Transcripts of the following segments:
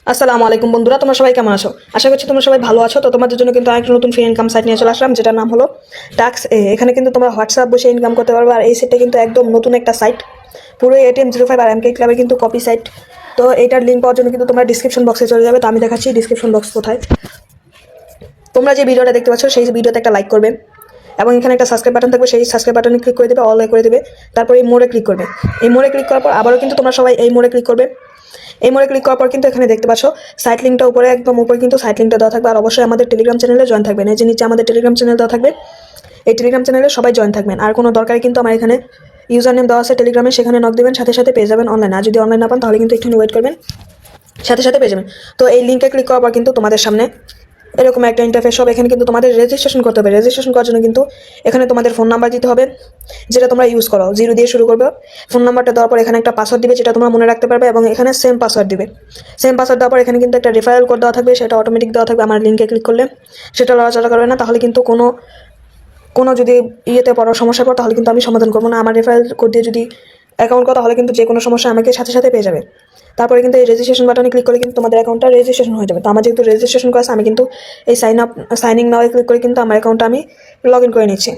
আসসালামু আলাইকুম বন্ধুরা, তোমরা সবাই কেমন আছো? আশা করছি তোমরা সবাই ভালো আছো। তো তোমাদের জন্য কিন্তু আরেকটা নতুন ফ্রি ইনকাম সাইট নিয়ে চলে আসলাম, যেটার নাম হলো টাক্স এ। এখানে কিন্তু তোমরা হোয়াটসঅ্যাপ বসে ইনকাম করতে পারবে। আর এই সাইটটা কিন্তু একদম নতুন একটা সাইট, পুরো ATM05 আর MK ক্লাবের কিন্তু কপি সাইট। তো এইটার লিঙ্ক পাওয়ার জন্য কিন্তু তোমরা ডিসক্রিপশন বক্সে চলে যাবে। তো আমি দেখাচ্ছি ডিসক্রিপশন বক্স কোথায়। তোমরা যে ভিডিওটা দেখতে পাচ্ছ সেই ভিডিওতে একটা লাইক করবে এবং এখানে একটা সাবস্ক্রাইব বাটন থাকবে, সেই সাবস্ক্রাইব বাটনে ক্লিক করে দেবে, অল করে দেবে। তারপর এই মোড়ে ক্লিক করবে। এই মোড়ে ক্লিক করার পর আবারও কিন্তু তোমরা সবাই এই মোড়ে ক্লিক করবে। এই মোড়ে ক্লিক করার পর কিন্তু এখানে দেখতে পাচ্ছ সাইট লিঙ্কটা উপরে, একদম উপরে কিন্তু সাইট লিঙ্কটা দেওয়া থাকবে। আর অবশ্যই আমাদের টেলিগ্রাম চ্যানেলে জয়েন থাকবেন। এই যে নিচে আমাদের টেলিগ্রাম চ্যানেল দেওয়া থাকবে, এই টেলিগ্রাম চ্যানেলে সবাই জয়েন থাকবেন। আর কোনো দরকারে কিন্তু আমার এখানে ইউজার নেম দেওয়া আছে টেলিগ্রামে, সেখানে নক দেবেন, সাথে সাথে পেয়ে যাবেন অনলাইন। আর যদি অনলাইন না পান তাহলে কিন্তু একটু ওয়েট করবেন, সাথে সাথে পেয়ে যাবেন। তো এই লিঙ্কে ক্লিক করার পর কিন্তু তোমাদের সামনে এরকম একটা ইন্টারফেস হবে। এখানে কিন্তু তোমাদের রেজিস্ট্রেশন করতে হবে। রেজিস্ট্রেশন করার জন্য কিন্তু এখানে তোমাদের ফোন নাম্বার দিতে হবে, যেটা তোমরা ইউজ করো, 0 দিয়ে শুরু করবে। ফোন নাম্বারটা দেওয়ার পর এখানে একটা পাসওয়ার্ড দিবে, যেটা তোমরা মনে রাখতে পারবে, এবং এখানে সেম পাসওয়ার্ড দিবে। সেম পাসওয়ার্ড দেওয়ার পর এখানে কিন্তু একটা রেফারেল কোড দেওয়া থাকবে, সেটা অটোমেটিক দেওয়া থাকবে। আমার লিঙ্কে ক্লিক করলে সেটা লড়াচড়া করবে না, তাহলে কিন্তু কোনো যদি ইয়েতে পড়ার সমস্যা পড়ো তাহলে কিন্তু আমি সমাধান করবো না। আমার রেফারেল কোড দিয়ে যদি অ্যাকাউন্ট করো তাহলে কিন্তু যে কোনো সমস্যা আমাকে সাথে সাথে পেয়ে যাবে। তারপরে কিন্তু এই রেজিস্ট্রেশন বাটনে ক্লিক করে কিন্তু তোমাদের অ্যাকাউন্টটা রেজিস্ট্রেশন হয়ে যাবে। তো আমার যেহেতু রেজিস্ট্রেশন করা আছে, আমি কিন্তু এই সাইনিং নাও ক্লিক করে কিন্তু আমার অ্যাকাউন্টটা আমি লগ ইন করে নিচ্ছি।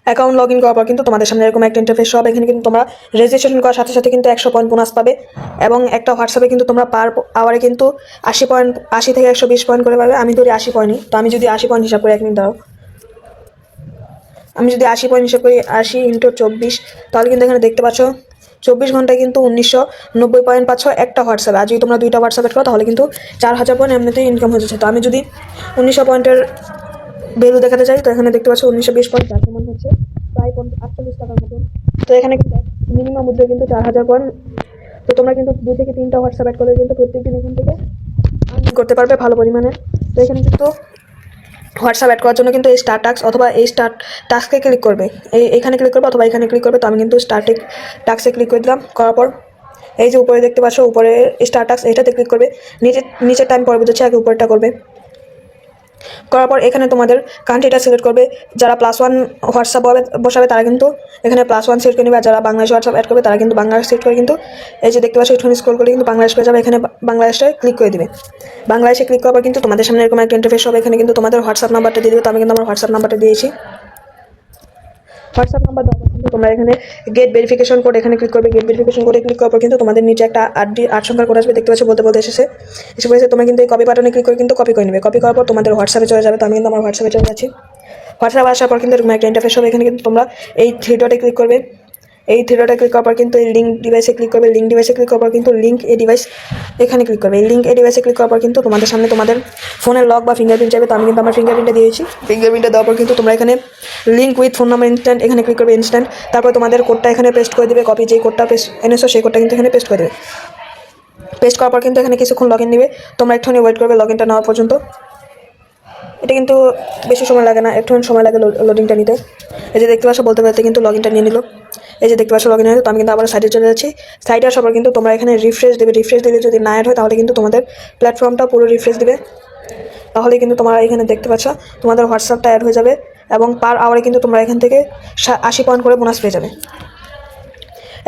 অ্যাকাউন্ট লগ ইন করার পর কিন্তু তোমাদের সামনে এরকম একটা ইন্টারফেস হবে। এখানে কিন্তু তোমরা রেজিস্ট্রেশন করার সাথে সাথে কিন্তু 100 পয়েন্ট বোনাস পাবে, এবং একটা হোয়াটসঅ্যাপে কিন্তু তোমরা পার আওয়ারে কিন্তু 80 থেকে 120 পয়েন্ট করে পাবে। আমি ধরি 80 পয়েন্টই, তো আমি যদি 80 পয়েন্ট হিসাব করি, 1 মিনিট দাও, আমি যদি 80 পয়েন্ট হিসাব করি, 80 × 24, তাহলে কিন্তু এখানে দেখতে পাচ্ছ 24 ঘন্টায় কিন্তু 1990 পয়েন্ট পাচ্ছ একটা হোয়াটসঅ্যাপে। আর যদি তোমরা 2টা হোয়াটসঅ্যাপ করো তাহলে কিন্তু 4000 পয়েন্ট এমনিতেই ইনকাম হয়ে যাচ্ছে। তো আমি যদি 1900 পয়েন্টের ভ্যালু দেখাতে চাই, তো এখানে দেখতে পাচ্ছ 1920 পয়েন্ট, যার সমান হচ্ছে প্রায় 48 টাকার মতন। তো এখানে কিন্তু মিনিমাম মুদ্রা কিন্তু 4000 পয়েন্ট। তো তোমরা কিন্তু 2 থেকে 3টা হোয়াটসঅ্যাপ অ্যাড করলে কিন্তু প্রত্যেকদিন এখান থেকে আর্নিং করতে পারবে ভালো পরিমাণে। তো এখানে কিন্তু হোয়াটসঅ্যাপ অ্যাড করার জন্য কিন্তু এই স্টার টাস্ক অথবা এই স্টার টাস্কে ক্লিক করবে, এখানে ক্লিক করবে অথবা এখানে ক্লিক করবে। তো আমি কিন্তু স্টার টাস্কে ক্লিক করে দিলাম। করার পর এই যে উপরে দেখতে পাচ্ছ, উপরে স্টার টাস্ক, এটাতে ক্লিক করবে। নিচের টাইম পরে বুঝেছে, আগে উপরটা করবে। করার পর এখানে তোমাদের কান্ট্রিটা সিলেক্ট করবে। যারা +1 হোয়াটসঅ্যাপ বসাবে তারা কিন্তু এখানে +1 সিলেক্ট করে নেবে। আর যারা বাংলাদেশ হোয়াটসঅ্যাপ অ্যাড করবে তারা কিন্তু বাংলাদেশ সিলেক্ট করে কিন্তু এই যে দেখতে পাচ্ছ একটুখানি স্ক্রল করে কিন্তু বাংলাদেশ পেয়ে যাবে। এখানে বাংলাদেশে ক্লিক করে দিবে। বাংলাদেশে ক্লিক করার পর কিন্তু তোমাদের সামনে এরকম একটা ইন্টারফেস হবে। এখানে কিন্তু তোমাদের হোয়াটসঅ্যাপ নাম্বারটা দিয়ে দেবে। তো আমি কিন্তু আমার হোয়াটসঅ্যাপ নাম্বারটা দিয়েছি। হোয়াটসঅ্যাপ নাম্বার দেওয়ার পর কিন্তু তোমরা এখানে গেট ভেরিফিকেশন কোড, এখানে ক্লিক করবে। গেট ভেরিফিকেশন কোডে ক্লিক করার পর কিন্তু তোমাদের নিচে একটা 8 সংখ্যার কোড আসবে, দেখতে পাচ্ছ বলতে বলতে এসে পড়েছে। তোমরা কিন্তু এই কপি বাটনে ক্লিক করে কিন্তু কপি করে নেবে। কপি করার পর তোমাদের হোয়াটসঅ্যাপে চলে যাবে। তো আমি কিন্তু আমার হোয়াটসঅ্যাপে চলে যাচ্ছি। হোয়াটসঅ্যাপ আসার পর কিন্তু এরকম একটা ইন্টারফেস হবে। এখানে কিন্তু তোমরা এই 3 ডটে ক্লিক করবে। এই 3 ডটে ক্লিক করার পর কিন্তু এই লিঙ্ক ডিভাইসে ক্লিক করবে। লিঙ্ক ডিভাইসে ক্লিক করার পর কিন্তু লিঙ্ক এ ডিভাইস এখানে ক্লিক করবে। এই লিঙ্ক এ ডিভাইসে ক্লিক করার পর কিন্তু তোমাদের সামনে তোমাদের ফোনের লক বা ফিঙ্গারপ্রিন্ট চাইবে। তো আমি কিন্তু আমার ফিঙ্গারপ্রিন্টটা দিয়েছি। ফিঙ্গারপ্রিন্টটা দেওয়ার পর কিন্তু তোমরা এখানে link with phone number instant এখানে ক্লিক করবে, ইনস্ট্যান্ট। তারপর তোমাদের কোডটা এখানে পেস্ট করে দেবে। কপি যে কোডটা এনেছো সেই কোডটা কিন্তু এখানে পেস্ট করে দেবে। পেস্ট করার পর কিন্তু এখানে কিছুক্ষণ লগ ইন নেবে। তোমরা একটুখানি ওয়েট করবে লগ ইনটা নেওয়া পর্যন্ত। এটা কিন্তু বেশি সময় লাগে না, একটুখানি সময় লাগে লোডিংটা নিতে। এই যে দেখতে পাচ্ছ বলতে বলতে কিন্তু লগ ইনটা নিয়ে নিল। এই যে দেখতে পাচ্ছ লগ ইন হয়ে, তো আমি কিন্তু আবার সাইডে চলে যাচ্ছি। সাইডে আসার পর কিন্তু তোমরা এখানে রিফ্রেশ দেবে। রিফ্রেশ দিলে যদি না অ্যাড হয় তাহলে কিন্তু তোমাদের প্ল্যাটফর্মটা পুরো রিফ্রেশ দিবে। তাহলে কিন্তু তোমরা এখানে দেখতে পাচ্ছ তোমাদের হোয়াটসঅ্যাপটা অ্যাড হয়ে যাবে, এবং পার আওয়ারে কিন্তু তোমরা এখান থেকে 80 পয়েন্ট করে বোনাস পেয়ে যাবে।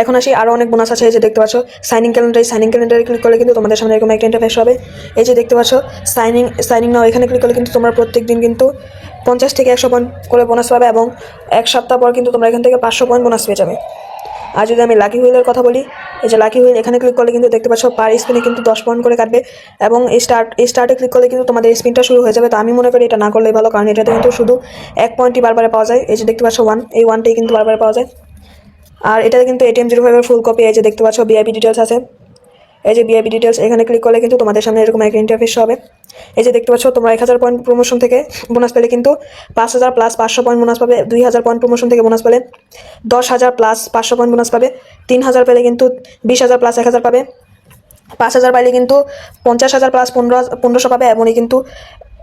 এখন আসি আরও অনেক বোনাস আছে। এই যে দেখতে পাচ্ছ সাইনিং ক্যালেন্ডারে ক্লিক করলে কিন্তু তোমাদের সামনে এরকম একটা ইন্টারফেস হবে। এই যে দেখতে পাচ্ছ সাইনিং নাও, এখানে ক্লিক করলে কিন্তু তোমরা প্রত্যেক দিন কিন্তু 50 থেকে 100 পয়েন্ট করে বোনাস পাবে, এবং 1 সপ্তাহ পর কিন্তু তোমরা এখান থেকে 500 পয়েন্ট বোনাস পেয়ে যাবে। আর যদি আমি লাকি হুইলের কথা বলি, এই যে লাকি হুইল, এখানে ক্লিক করলে কিন্তু দেখতে পাচ্ছ পার স্পিনে কিন্তু 10 পয়েন্ট করে কাটবে, এবং এই স্টার্টে ক্লিক করলে কিন্তু তোমাদের স্পিনটা শুরু হয়ে যাবে। তো আমি মনে করি এটা না করলেই ভালো, কারণ এটাতে কিন্তু শুধু 1 পয়েন্টই বারবার পাওয়া যায়। এই যে দেখতে পাচ্ছ 1, এই 1টাই কিন্তু বারবার পাওয়া যায়। আর এটাতে কিন্তু ATM05 এর ফুল কপি। এই যে দেখতে পাচ্ছ ভিআইপি ডিটেলস আছে। এই যে ভিআইপি ডিটেলস, এখানে ক্লিক করলে কিন্তু তোমাদের সামনে এরকম একটা ইন্টারফেস হবে। এই যে দেখতে পাচ্ছ তোমরা 1000 পয়েন্ট প্রমোশন থেকে বোনাস পেলে কিন্তু 5000 + 500 পয়েন্ট বোনাস পাবে। 2000 পয়েন্ট প্রমোশন থেকে বোনাস পেলে 10000 + 500 পয়েন্ট বোনাস পাবে। 3000 পেলে কিন্তু 20000 + 1000 পাবে। 5000 পাইলে কিন্তু 50000 + 1500 পাবে, এমনই কিন্তু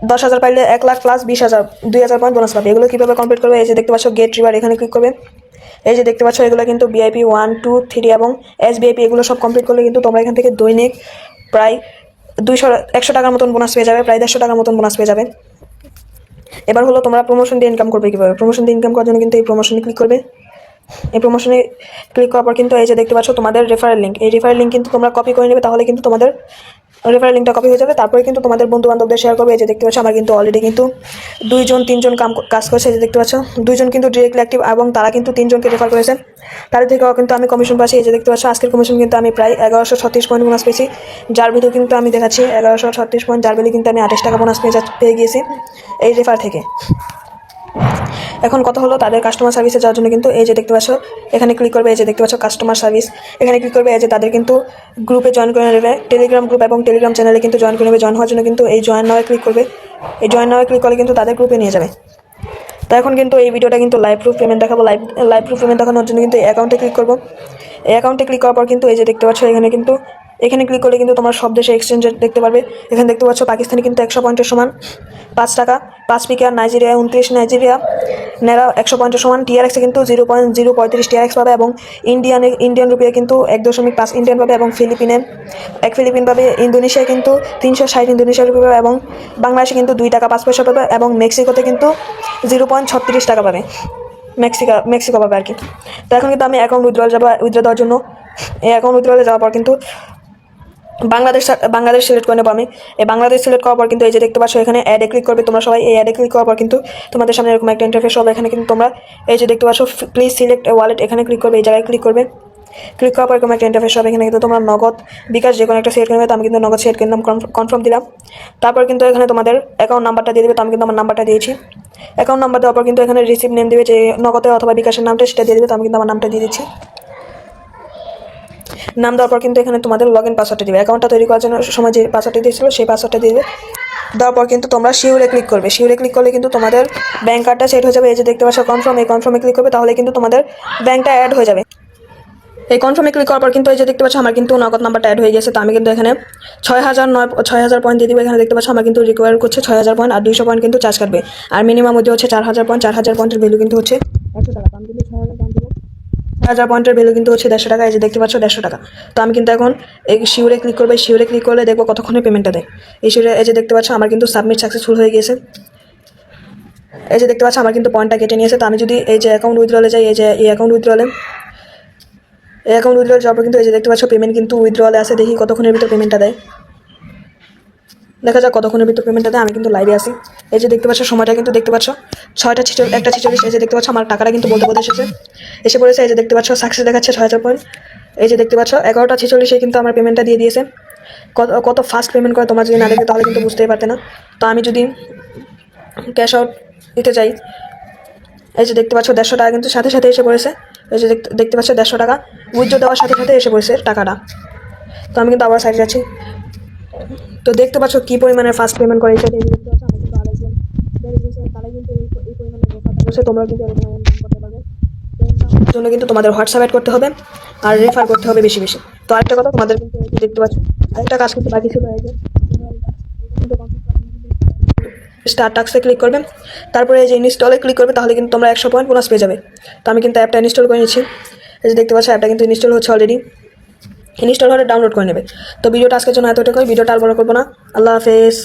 10000 পাইলে 1 লাখ + 20000 2000 পয়েন্ট বোনাস পাবে। এগুলো কীভাবে কমপ্লিট করবে, এই যে দেখতে পাচ্ছ গেট রিওয়ার্ড, এখানে ক্লিক করবে। এই যে দেখতে পাচ্ছ এগুলো কিন্তু ভিআইপি 1, 2, 3 এবং SVIP, এগুলো সব কমপ্লিট করলে কিন্তু তোমরা এখান থেকে দৈনিক প্রায় 100 টাকার মতন বোনাস পেয়ে যাবে, প্রায় 150 টাকার মতন বোনাস পেয়ে যাবে। এবার হলো তোমরা প্রমোশন দিয়ে ইনকাম করবে কীভাবে। প্রমোশন দিয়ে ইনকাম করার জন্য কিন্তু এই প্রমোশনে ক্লিক করবে। এই প্রমোশনে ক্লিক করার পর কিন্তু এই যে দেখতে পাচ্ছ তোমাদের রেফারেল লিঙ্ক, এই রেফারেল লিঙ্ক কিন্তু তোমরা কপি করে নেবে, তাহলে কিন্তু তোমাদের রেফারেল লিঙ্কটা কপি হয়ে যাবে। তারপরে কিন্তু তোমাদের বন্ধু বান্ধবদের শেয়ার করবে। এই যে দেখতে পাচ্ছ আমার কিন্তু অলরেডি কিন্তু 2-3 জন কাজ করছে। এই যে দেখতে পাচ্ছ 2জন কিন্তু ডিরেক্টলি অ্যাক্টিভ এবং তারা কিন্তু 3জনকে রেফার করেছে, তাদের থেকেও কিন্তু আমি কমিশন পাচ্ছি। এই যে দেখতে পাচ্ছ আজকের কমিশন কিন্তু আমি প্রায় 1136 পয়েন্ট বোনাস পেয়েছি, যার ভ্যালু কিন্তু আমি দেখাচ্ছি 1136 পয়েন্ট, যার ভ্যালু কিন্তু আমি 28 টাকা বোনাস পেয়ে গিয়েছি এই রেফার থেকে। এখন কথা হলো তাদের কাস্টমার সার্ভিসে যাওয়ার জন্য কিন্তু এই যে দেখতে পাচ্ছ এখানে ক্লিক করবে। এই যে দেখতে পাচ্ছ কাস্টমার সার্ভিস, এখানে ক্লিক করবে। এই যে তাদের কিন্তু গ্রুপে জয়েন করে নেবে, টেলিগ্রাম গ্রুপ এবং টেলিগ্রাম চ্যানেলে কিন্তু জয়েন করে নেবে। জয়েন হওয়ার জন্য কিন্তু এই জয়েন নাও ক্লিক করবে। এই জয়েন নাও ক্লিক করলে কিন্তু তাদের গ্রুপে নিয়ে যাবে। তো এখন কিন্তু এই ভিডিওটা কিন্তু লাইভ প্রুফ পেমেন্ট দেখাবো। লাইভ প্রুফ পেমেন্ট দেখানোর জন্য কিন্তু এই অ্যাকাউন্টে ক্লিক করবো। এই অ্যাকাউন্টে ক্লিক করার পর কিন্তু এই যে দেখতে পাচ্ছ এখানে ক্লিক করলে কিন্তু তোমার সব দেশে এক্সচেঞ্জ দেখতে পারবে। এখানে দেখতে পাচ্ছ পাকিস্তানি কিন্তু 100 পয়েন্টের সমান 5 টাকা, 5 পিকার, নাইজেরিয়া 29, নাইজেরিয়া নেরা 100 পয়েন্টের সমান, টিআরএক্সে কিন্তু 0.035 টিআরএক্স পাবে এবং ইন্ডিয়ান রুপিয়া কিন্তু 1.5 ইন্ডিয়ান পাবে এবং ফিলিপিন পাবে। ইন্দোনেশিয়া কিন্তু 360 ইন্দোনেশিয়া রুপি পাবে এবং বাংলাদেশে কিন্তু 2 টাকা 5 পয়সা পাবে এবং মেক্সিকোতে কিন্তু 0.36 টাকা পাবে, মেক্সিকো পাবে আর কি। তো এখন কিন্তু আমি অ্যাকাউন্ট উইথড্র দেওয়ার জন্য এই অ্যাকাউন্ট উইথড্রলে যাওয়ার পর কিন্তু বাংলাদেশ সিলেক্ট করে নেবো আমি। এই বাংলাদেশ সিলেক্ট করার পর কিন্তু এই যে দেখতে পাচ্ছ এখানে অ্যাডে ক্লিক করবে তোমরা সবাই। এই অ্যাডে ক্লিক করার পর কিন্তু তোমাদের সামনে এরকম একটা ইন্টারফেস হবে। এখানে কিন্তু তোমরা এই যে দেখতে পাচ্ছ প্লিজ সিলেক্ট এ ওয়ালেট, এখানে ক্লিক করবে। এই জায়গায় ক্লিক করবে, ক্লিক করার পর এরকম একটা ইন্টারফেস হবে। এখানে কিন্তু তোমরা নগদ, বিকাশ যে কোনো একটা সিলেক্ট করবে। তো আমি কিন্তু নগদ সিলেক্ট করলাম, কনফার্ম দিলাম। তারপর কিন্তু এখানে তোমাদের অ্যাকাউন্ট নাম্বারটা দিয়ে দেবে। তো আমি কিন্তু আমার নাম্বারটা দিয়েছি। অ্যাকাউন্ট নাম্বার দেওয়ার পর কিন্তু এখানে রিসিভ নেম দেবে, যে নগদে অথবা বিকাশের নামটা সেটা দিয়ে দেবে। তো আমি কিন্তু আমার নামটা দিয়ে দিচ্ছি। নাম দেওয়ার পর কিন্তু এখানে তোমাদের লগ ইন পাসওয়ার্ডটা দিবে। অ্যাকাউন্টটা তৈরি করার জন্য সময় যে পাসওয়ার্ডটা দিয়েছিল সেই পাসওয়ার্ডটা দিয়ে দেবে। দেওয়ার পর কিন্তু তোমরা শিওরে ক্লিক করবে। শিওরে ক্লিক করলে কিন্তু তোমাদের ব্যাঙ্ক কার্ডটা সেট হয়ে যাবে। এই যে দেখতে পাচ্ছ কনফার্ম, এই কনফার্মে ক্লিক করবে, তাহলে কিন্তু তোমাদের ব্যাঙ্কটা অ্যাড হয়ে যাবে। এই কনফার্মে ক্লিক করার পর কিন্তু এই যে দেখতে পাচ্ছ আমার কিন্তু নগদ নাম্বারটা অ্যাড হয়ে গেছে। তো আমি কিন্তু এখানে 6000 পয়েন্ট দিয়ে দিব। এখানে দেখতে পাচ্ছ আমার কিন্তু রিকোয়ার করছে 6000 পয়েন্ট, আর 200 পয়েন্ট কিন্তু চার্জ কাটবে। আর মিনিমাম মধ্যে হচ্ছে 4000 পয়েন্ট। 4000 পয়েন্টের ভ্যালু কিন্তু হচ্ছে 100 টাকা। আমি কিন্তু 6000 পয়েন্ট দেবো, 6000 পয়েন্টের ভ্যালু কিন্তু হচ্ছে 150 টাকা। এই যে দেখতে পাচ্ছ 150 টাকা। তো আমি কিন্তু এখন এই শিওরে ক্লিক করবো। শিওরে ক্লিক করলে দেখবো কতক্ষণে পেমেন্টটা দেয়। এই শিওরে এই যে দেখতে পাচ্ছ আমার কিন্তু সাবমিট সাকসেসফুল হয়ে গিয়েছে। এই যে দেখতে পাচ্ছ আমার কিন্তু পয়েন্টটা কেটে নিয়েছে। তো আমি যদি এই যে অ্যাকাউন্ট উইথড্রলে যাই, এই যে এই অ্যাকাউন্ট উইথড্রলে যাওয়ার পর কিন্তু এই যে দেখতে পাচ্ছ পেমেন্ট কিন্তু উইথড্রলে আছে। দেখি কতক্ষণের ভিতর পেমেন্টটা দেয়, দেখা যাক কতক্ষণের ভিতর পেমেন্টটা দেয়। আমি কিন্তু লাইভে আসি। এই যে দেখতে পাচ্ছ সময়টা কিন্তু দেখতে পাচ্ছ 1:46। এই যে দেখতে পাচ্ছ আমার টাকাটা কিন্তু বলতে এসে পড়েছে। এই যে দেখতে পাচ্ছ সাকসেস দেখাচ্ছে 6000 পয়েন্ট। এই যে দেখতে পাচ্ছ 11:46 কিন্তু আমার পেমেন্টটা দিয়ে দিয়েছে। কত ফাস্ট পেমেন্ট করে তোমরা যদি না দেখবে তাহলে কিন্তু বুঝতেই পারতে না। তো আমি যদি ক্যাশ আউট দিতে চাই, এই যে দেখতে পাচ্ছ 150 টাকা কিন্তু সাথে সাথে এসে পড়েছে। এই যে দেখতে পাচ্ছ 150 টাকা উইথড্র দেওয়ার সাথে সাথে এসে পড়েছে টাকাটা। তো আমি কিন্তু আবার সাইডে যাচ্ছি। তো দেখতে পাচ্ছ কী পরিমাণে ফাস্ট পেমেন্ট করে। দেখতে পাচ্ছ আমি কিন্তু আরেকজন তারা কিন্তু এই পরিমাণে রেফারটা করছে। তোমরা কিন্তু এরকম করতে পারবে। জন্য কিন্তু তোমাদের হোয়াটসঅ্যাপ অ্যাড করতে হবে আর রেফার করতে হবে বেশি বেশি। তো আরেকটা কথা তোমাদের কিন্তু দেখতে পাচ্ছ আরেকটা কাজ কিন্তু বাকি ছিল। এই যে স্টার টাস্কে ক্লিক করবে, তারপরে এই যে ইনস্টলে ক্লিক করবে, তাহলে কিন্তু তোমরা 100 পয়েন্ট বোনাস পেয়ে যাবে। তো আমি কিন্তু অ্যাপটা ইনস্টল করে নিচ্ছি। এই যে দেখতে পাচ্ছ অ্যাপটা কিন্তু ইনস্টল হচ্ছে অলরেডি। ইনস্টল হলে ডাউনলোড করে নেবে। তো ভিডিওটা আজকের জন্য এতটুকুই। ভিডিওটা আর বড় করবো না। আল্লাহ হাফেজ।